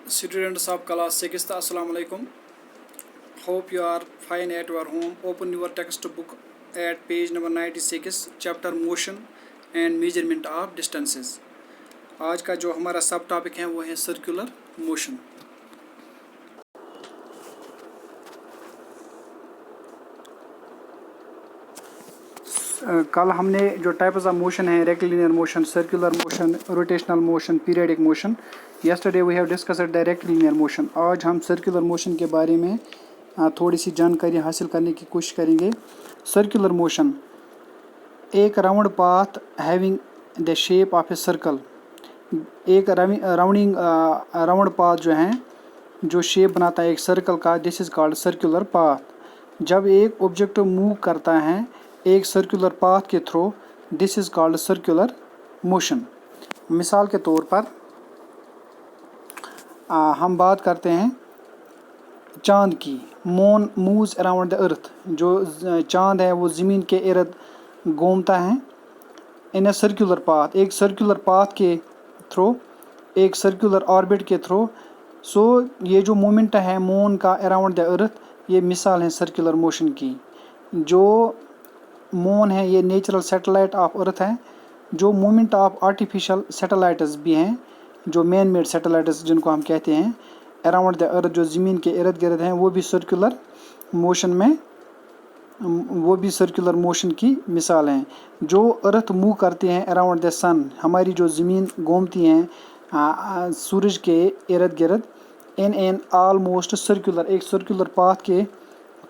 Students of class 6th, Assalamu alaikum. Hope you are fine at your home. Open your textbook at page number 96, chapter motion and measurement of distances. आज का जो हमारा सब topic है वो है circular motion. कल हमने जो टाइप्स ऑफ मोशन है rectilinear motion, circular motion, rotational motion, periodic motion. yesterday we have discussed the rectilinear motion. आज हम सर्कुलर मोशन के बारे में थोड़ी सी जानकारी हासिल करने की कोशिश करेंगे. सर्कुलर मोशन एक round path having the shape of a circle. एक राउंड पाथ जो है जो शेप बनाता है एक सर्कल का, this is called circular path. जब एक ऑब्जेक्ट मूव करता है एक सर्कुलर पाथ के through, this is called circular motion. मिसाल के तौर पर हम बात करते हैं चाँद की. Moon moves around the earth. जो चाँद है वो ज़मीन के इर्द घूमता है इन ए सर्कुलर पाथ, एक सर्कुलर पाथ के थ्रू, एक सर्कुलर ऑर्बिट के थ्रू. सो ये जो मोमेंट है मून का अराउंड द अर्थ, ये मिसाल है सर्कुलर मोशन की. जो मून है ये नेचुरल सैटेलाइट ऑफ अर्थ है. जो मोमेंट ऑफ आर्टिफिशियल सैटेलाइट्स भी हैं, जो मैन मेड सैटेलाइट्स जिनको हम कहते हैं अराउंड द अर्थ, जो ज़मीन के इर्द गिर्द हैं, वो भी सर्कुलर मोशन की मिसाल हैं. जो अर्थ मूव करते हैं अराउंड द सन, हमारी जो ज़मीन घूमती हैं सूरज के इर्द गिर्द, इन एन आलमोस्ट सर्कुलर, एक सर्कुलर पाथ के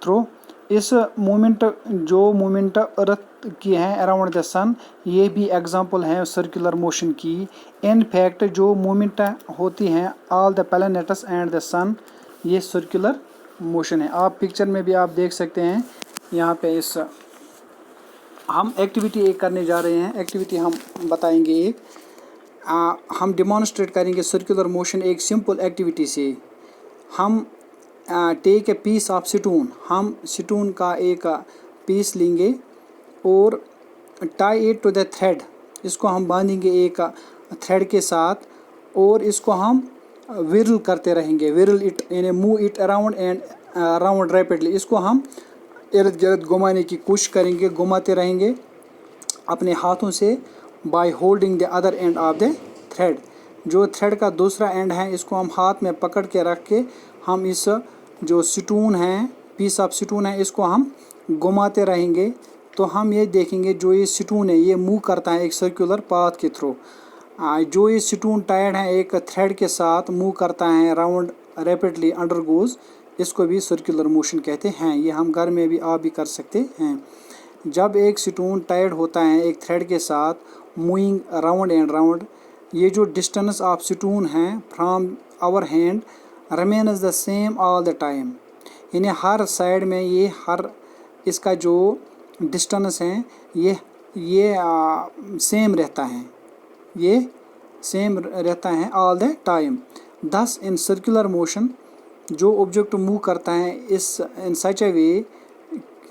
थ्रू. इस जो मोमेंट अर्थ की है अराउंड द सन, ये भी एग्जांपल है सर्कुलर मोशन की. इन फैक्ट जो मोमेंट होती हैं all the planets and the sun, ये सर्कुलर मोशन है. आप पिक्चर में भी आप देख सकते हैं यहाँ पे. इस हम एक्टिविटी एक करने जा रहे हैं. एक्टिविटी हम बताएंगे एक, हम डिमॉन्स्ट्रेट करेंगे सर्कुलर मोशन एक सिंपल एक्टिविटी से. हम take a piece of stone, हम स्टोन का एक पीस लेंगे और tie it to the thread, इसको हम बांधेंगे एक थ्रेड के साथ और इसको हम विरल करते रहेंगे. विरल इट यानी move it around and around rapidly. इसको हम इर्द गिर्द घुमाने की कोशिश करेंगे, घुमाते रहेंगे अपने हाथों से, by holding the other end of the thread. जो थ्रेड का दूसरा एंड है इसको हम हाथ में पकड़ के रख के हम इस जो स्टोन है, पीस ऑफ स्टोन है, इसको हम घुमाते रहेंगे. तो हम ये देखेंगे जो ये स्टोन है ये मूव करता है एक सर्कुलर पाथ के थ्रू. जो ये स्टोन टाइड है एक थ्रेड के साथ मूव करता है राउंड रैपिडली अंडर गोज, इसको भी सर्कुलर मोशन कहते हैं. ये हम घर में भी आप भी कर सकते हैं. जब एक स्टोन टाइड होता है एक थ्रेड के साथ मूविंग राउंड एंड राउंड, ये जो डिस्टेंस ऑफ स्टोन है from our hand remains the same all the time. यानी हर साइड में ये हर इसका जो डिस्टेंस है ये सेम रहता है, ये सेम रहता है ऑल द टाइम. दस इन सर्कुलर मोशन जो ऑब्जेक्ट मूव करता है इस इन सच ए वे,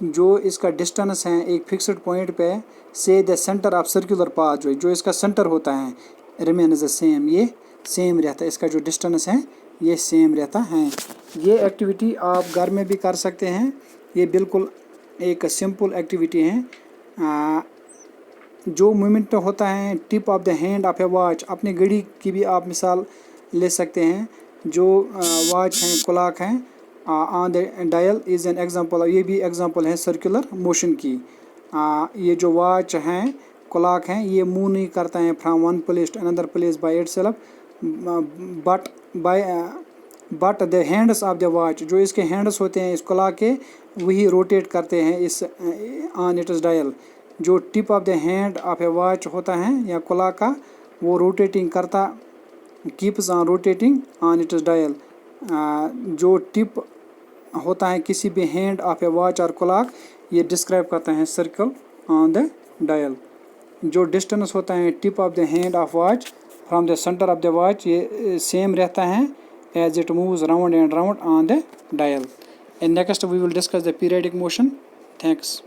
जो इसका डिस्टेंस है एक फिक्स्ड पॉइंट पे से the centre of circular path, जो इसका सेंटर होता है रिमेन्स द सेम, ये सेम रहता है. इसका जो डिस्टेंस है ये सेम रहता है. ये एक्टिविटी आप घर में भी कर सकते हैं. ये बिल्कुल एक सिंपल एक्टिविटी है. जो मूवमेंट होता है tip of the hand of A watch, अपनी घड़ी की भी आप मिसाल ले सकते हैं. जो वॉच हैं, क्लॉक हैं on the dial is an example. ये भी एग्जांपल है सर्कुलर मोशन की. ये जो वॉच हैं, क्लॉक हैं, ये मूव नहीं करता है from one place to another place by itself, but the hands of the watch, जो इसके हैंड्स होते हैं इस क्लॉक के, वही रोटेट करते हैं इस ऑन इट्स डायल. जो tip of the hand of A watch होता है या क्लॉक का, वो रोटेटिंग करता, keeps on rotating on it's dial. जो टिप होता है किसी भी हैंड ऑफ ए वॉच और क्लॉक, ये डिस्क्राइब करता है सर्कल ऑन द डायल. जो डिस्टेंस होता है tip of the hand of watch from the centre of the watch, ये सेम रहता है as it moves round and round on the dial. And next we will discuss the periodic motion. Thanks.